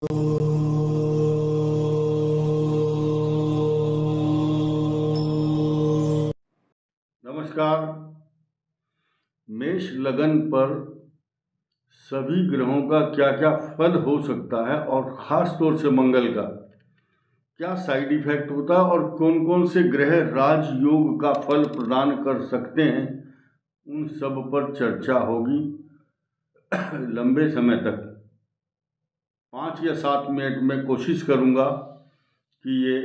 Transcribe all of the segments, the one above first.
नमस्कार। मेष लगन पर सभी ग्रहों का क्या क्या फल हो सकता है और ख़ास तौर से मंगल का क्या साइड इफेक्ट होता है और कौन कौन से ग्रह राजयोग का फल प्रदान कर सकते हैं, उन सब पर चर्चा होगी लंबे समय तक। 5 या 7 मिनट में कोशिश करूंगा कि ये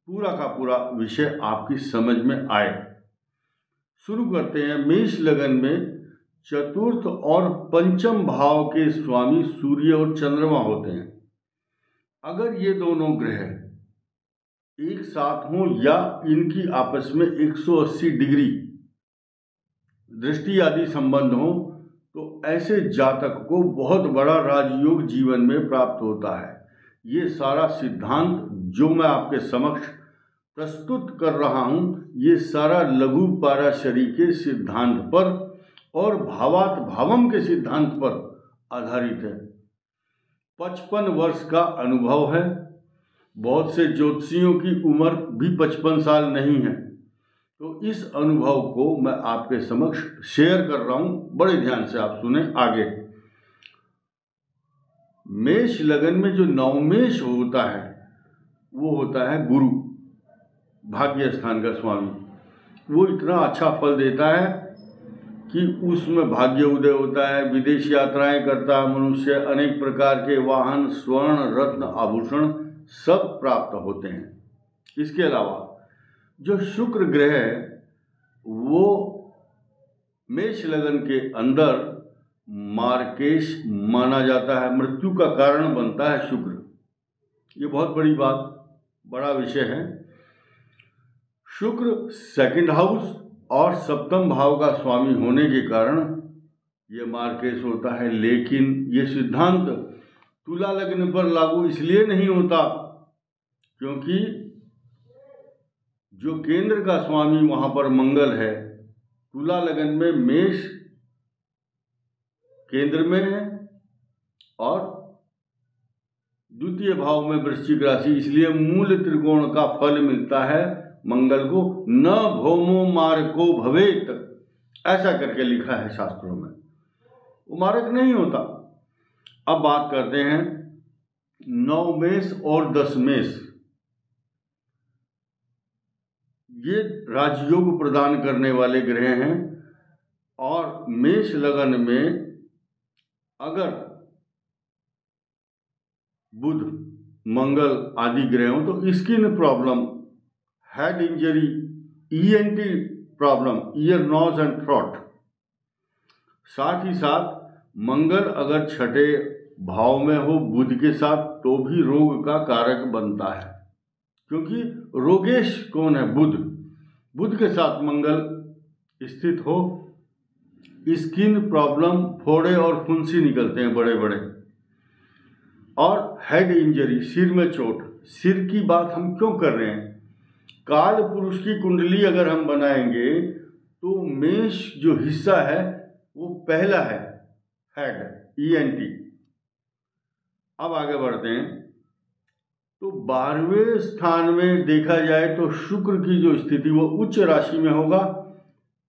पूरा का पूरा विषय आपकी समझ में आए। शुरू करते हैं। मेष लगन में चतुर्थ और पंचम भाव के स्वामी सूर्य और चंद्रमा होते हैं। अगर ये दोनों ग्रह एक साथ हों या इनकी आपस में 180 डिग्री दृष्टि आदि संबंध हो तो ऐसे जातक को बहुत बड़ा राजयोग जीवन में प्राप्त होता है। ये सारा सिद्धांत जो मैं आपके समक्ष प्रस्तुत कर रहा हूँ, ये सारा लघु पाराशरी के सिद्धांत पर और भावात भावम के सिद्धांत पर आधारित है। 55 वर्ष का अनुभव है। बहुत से ज्योतिषियों की उम्र भी 55 साल नहीं है। तो इस अनुभव को मैं आपके समक्ष शेयर कर रहा हूँ। बड़े ध्यान से आप सुने आगे। मेष लगन में जो नवमेष होता है वो होता है गुरु, भाग्य स्थान का स्वामी। वो इतना अच्छा फल देता है कि उसमें भाग्य उदय होता है, विदेश यात्राएं करता है मनुष्य, अनेक प्रकार के वाहन, स्वर्ण, रत्न, आभूषण सब प्राप्त होते हैं। इसके अलावा जो शुक्र ग्रह है वो मेष लगन के अंदर मार्केश माना जाता है, मृत्यु का कारण बनता है शुक्र। ये बहुत बड़ी बात, बड़ा विषय है। शुक्र सेकंड हाउस और सप्तम भाव का स्वामी होने के कारण ये मार्केश होता है। लेकिन ये सिद्धांत तुला लग्न पर लागू इसलिए नहीं होता क्योंकि जो केंद्र का स्वामी वहां पर मंगल है, तुला लगन में मेष केंद्र में है और द्वितीय भाव में वृश्चिक राशि, इसलिए मूल त्रिकोण का फल मिलता है मंगल को। न भौमो मारको भवेत, ऐसा करके लिखा है शास्त्रों में। वो मारक नहीं होता। अब बात करते हैं नवमेष और दशमेष। ये राजयोग प्रदान करने वाले ग्रह हैं और मेष लगन में अगर बुध, मंगल आदि ग्रह हो तो skin problem, head injury, ENT problem, ear, nose and throat. साथ ही साथ मंगल अगर छठे भाव में हो बुध के साथ तो भी रोग का कारक बनता है, क्योंकि रोगेश कौन है? बुध। बुध के साथ मंगल स्थित हो, स्किन प्रॉब्लम, फोड़े और फुंसी निकलते हैं बड़े बड़े। और हेड इंजरी, सिर में चोट। सिर की बात हम क्यों कर रहे हैं? काल पुरुष की कुंडली अगर हम बनाएंगे तो मेष जो हिस्सा है वो पहला है, हेड, ईएनटी। अब आगे बढ़ते हैं। तो 12वें स्थान में देखा जाए तो शुक्र की जो स्थिति वो उच्च राशि में होगा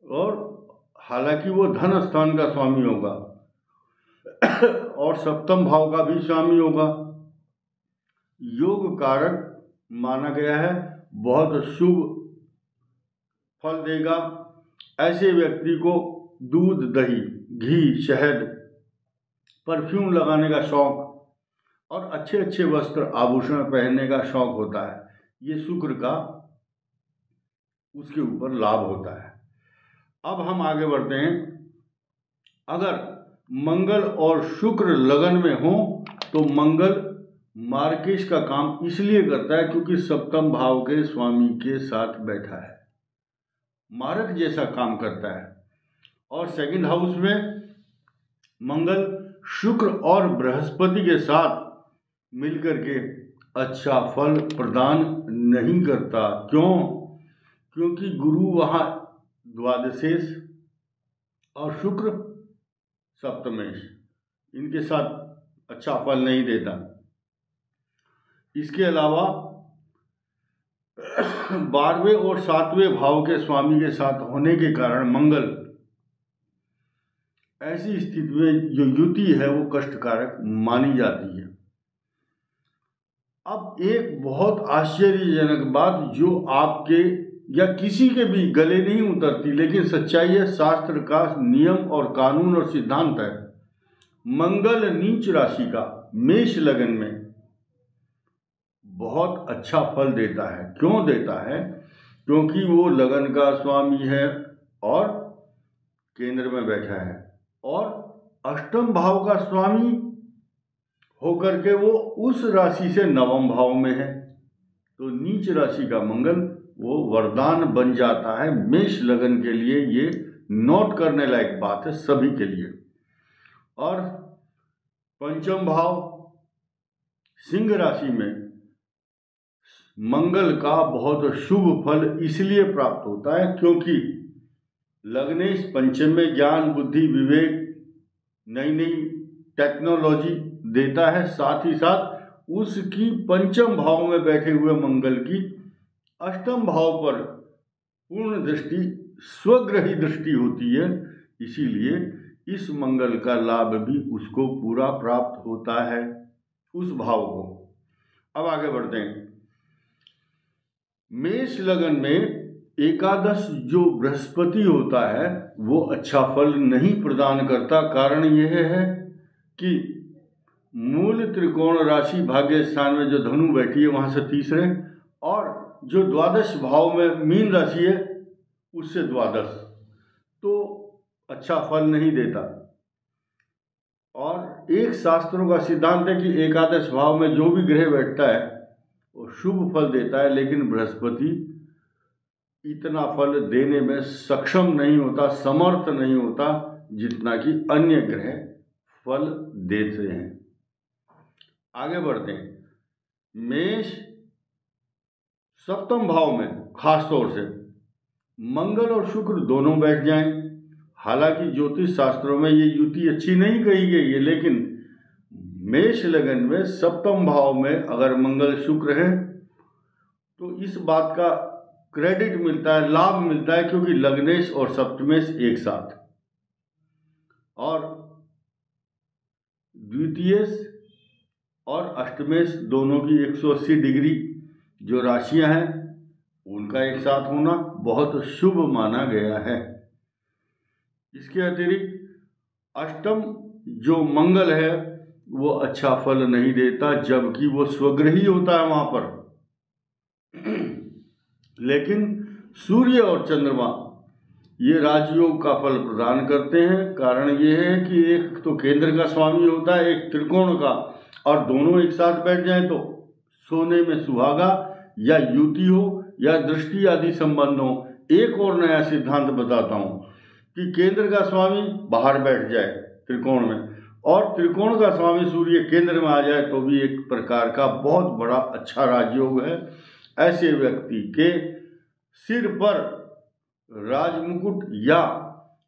और हालांकि वो धन स्थान का स्वामी होगा और सप्तम भाव का भी स्वामी होगा। योग कारक माना गया है, बहुत शुभ फल देगा। ऐसे व्यक्ति को दूध, दही, घी, शहद, परफ्यूम लगाने का शौक और अच्छे अच्छे वस्त्र, आभूषण पहनने का शौक होता है। ये शुक्र का उसके ऊपर लाभ होता है। अब हम आगे बढ़ते हैं। अगर मंगल और शुक्र लगन में हो तो मंगल मार्केश का काम इसलिए करता है क्योंकि सप्तम भाव के स्वामी के साथ बैठा है, मारक जैसा काम करता है। और सेकंड हाउस में मंगल शुक्र और बृहस्पति के साथ मिलकर के अच्छा फल प्रदान नहीं करता। क्यों? क्योंकि गुरु वहाँ द्वादशेश और शुक्र सप्तमेश, इनके साथ अच्छा फल नहीं देता। इसके अलावा 12वें और 7वें भाव के स्वामी के साथ होने के कारण मंगल ऐसी स्थिति में जो युति है वो कष्टकारक मानी जाती है। अब एक बहुत आश्चर्यजनक बात जो आपके या किसी के भी गले नहीं उतरती, लेकिन सच्चाई है, शास्त्र का नियम और कानून और सिद्धांत है। मंगल नीच राशि का मेष लगन में बहुत अच्छा फल देता है। क्यों देता है? क्योंकि वो लगन का स्वामी है और केंद्र में बैठा है और अष्टम भाव का स्वामी होकर के वो उस राशि से नवम भाव में है। तो नीच राशि का मंगल वो वरदान बन जाता है मेष लगन के लिए। ये नोट करने लायक बात है सभी के लिए। और पंचम भाव सिंह राशि में मंगल का बहुत शुभ फल इसलिए प्राप्त होता है क्योंकि लग्नेश पंचम में ज्ञान, बुद्धि, विवेक, नई नई टेक्नोलॉजी देता है। साथ ही साथ उसकी पंचम भाव में बैठे हुए मंगल की अष्टम भाव पर पूर्ण दृष्टि, स्वग्रही दृष्टि होती है। इसीलिए इस मंगल का लाभ भी उसको पूरा प्राप्त होता है, उस भाव को। अब आगे बढ़ते हैं। मेष लगन में एकादश जो बृहस्पति होता है वो अच्छा फल नहीं प्रदान करता। कारण यह है कि मूल त्रिकोण राशि भाग्य स्थान में जो धनु बैठी है वहां से तीसरे, और जो द्वादश भाव में मीन राशि है उससे द्वादश, तो अच्छा फल नहीं देता। और एक शास्त्रों का सिद्धांत है कि एकादश भाव में जो भी ग्रह बैठता है वो शुभ फल देता है, लेकिन बृहस्पति इतना फल देने में सक्षम नहीं होता, समर्थ नहीं होता जितना कि अन्य ग्रह फल देते हैं। आगे बढ़ते हैं। मेष सप्तम भाव में खास तौर से मंगल और शुक्र दोनों बैठ जाएं। हालांकि ज्योतिष शास्त्रों में ये युति अच्छी नहीं कही गई है, लेकिन मेष लगन में सप्तम भाव में अगर मंगल शुक्र है तो इस बात का क्रेडिट मिलता है, लाभ मिलता है, क्योंकि लग्नेश और सप्तमेश एक साथ, और द्वितीयेश और अष्टमेश दोनों की 180 डिग्री जो राशियां हैं उनका एक साथ होना बहुत शुभ माना गया है। इसके अतिरिक्त अष्टम जो मंगल है वो अच्छा फल नहीं देता, जबकि वो स्वग्रही होता है वहां पर। लेकिन सूर्य और चंद्रमा ये राजयोग का फल प्रदान करते हैं। कारण ये है कि एक तो केंद्र का स्वामी होता है, एक त्रिकोण का, और दोनों एक साथ बैठ जाएं तो सोने में सुहागा या युति हो या दृष्टि आदि संबंध हो। एक और नया सिद्धांत बताता हूं कि केंद्र का स्वामी बाहर बैठ जाए त्रिकोण में और त्रिकोण का स्वामी सूर्य केंद्र में आ जाए तो भी एक प्रकार का बहुत बड़ा अच्छा राजयोग है। ऐसे व्यक्ति के सिर पर राजमुकुट या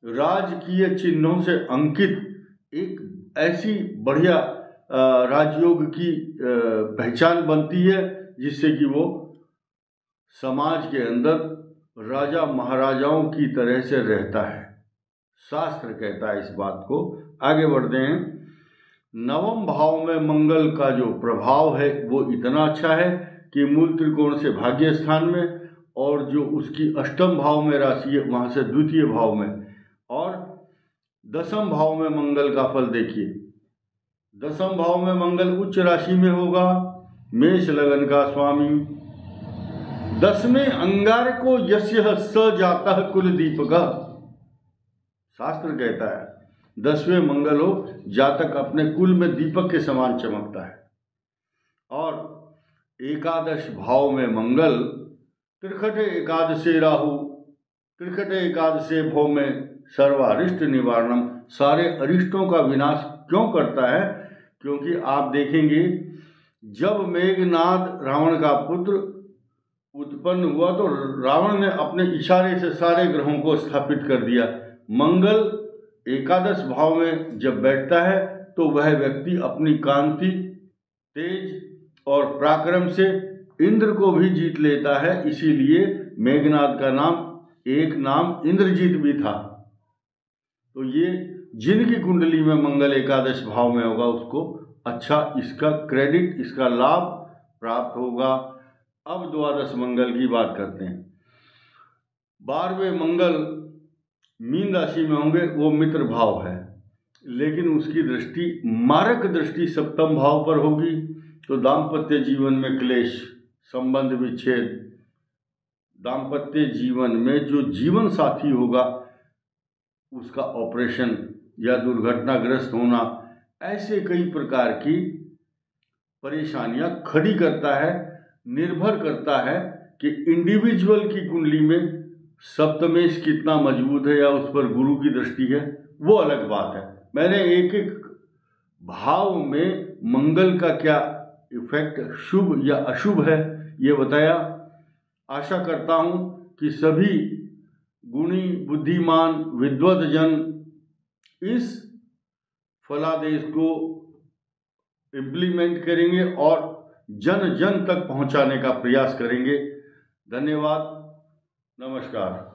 राजकीय चिन्हों से अंकित एक ऐसी बढ़िया राजयोग की पहचान बनती है जिससे कि वो समाज के अंदर राजा महाराजाओं की तरह से रहता है। शास्त्र कहता है इस बात को। आगे बढ़ते हैं। नवम भाव में मंगल का जो प्रभाव है वो इतना अच्छा है कि मूल त्रिकोण से भाग्य स्थान में, और जो उसकी अष्टम भाव में राशि है वहां से द्वितीय भाव में, और दसम भाव में मंगल का फल देखिए। दसम भाव में मंगल उच्च राशि में होगा, मेष लगन का स्वामी। 10वें अंगारको यस्य स जातः कुल दीपका। शास्त्र कहता है 10वें मंगल हो जातक अपने कुल में दीपक के समान चमकता है। और एकादश भाव में मंगल त्रिखटे एकादशे राहु, त्रिखटे एकादशे भव में सर्वारिष्ट निवारणम, सारे अरिष्टों का विनाश क्यों करता है? क्योंकि आप देखेंगे जब मेघनाद रावण का पुत्र उत्पन्न हुआ तो रावण ने अपने इशारे से सारे ग्रहों को स्थापित कर दिया। मंगल एकादश भाव में जब बैठता है तो वह व्यक्ति अपनी कांति, तेज और पराक्रम से इंद्र को भी जीत लेता है। इसीलिए मेघनाद का नाम एक नाम इंद्रजीत भी था। तो ये जिनकी कुंडली में मंगल एकादश भाव में होगा उसको अच्छा इसका क्रेडिट, इसका लाभ प्राप्त होगा। अब द्वादश मंगल की बात करते हैं। 12वें मंगल मीन राशि में होंगे, वो मित्र भाव है, लेकिन उसकी दृष्टि मारक दृष्टि सप्तम भाव पर होगी। तो दाम्पत्य जीवन में क्लेश, संबंध विच्छेद, दाम्पत्य जीवन में जो जीवन साथी होगा उसका ऑपरेशन या दुर्घटनाग्रस्त होना, ऐसे कई प्रकार की परेशानियां खड़ी करता है। निर्भर करता है कि इंडिविजुअल की कुंडली में सप्तमेश कितना मजबूत है या उस पर गुरु की दृष्टि है, वो अलग बात है। मैंने एक एक भाव में मंगल का क्या इफेक्ट शुभ या अशुभ है ये बताया। आशा करता हूँ कि सभी गुणी बुद्धिमान विद्वत जन इस फलादेश को इम्प्लीमेंट करेंगे और जन जन तक पहुंचाने का प्रयास करेंगे। धन्यवाद, नमस्कार।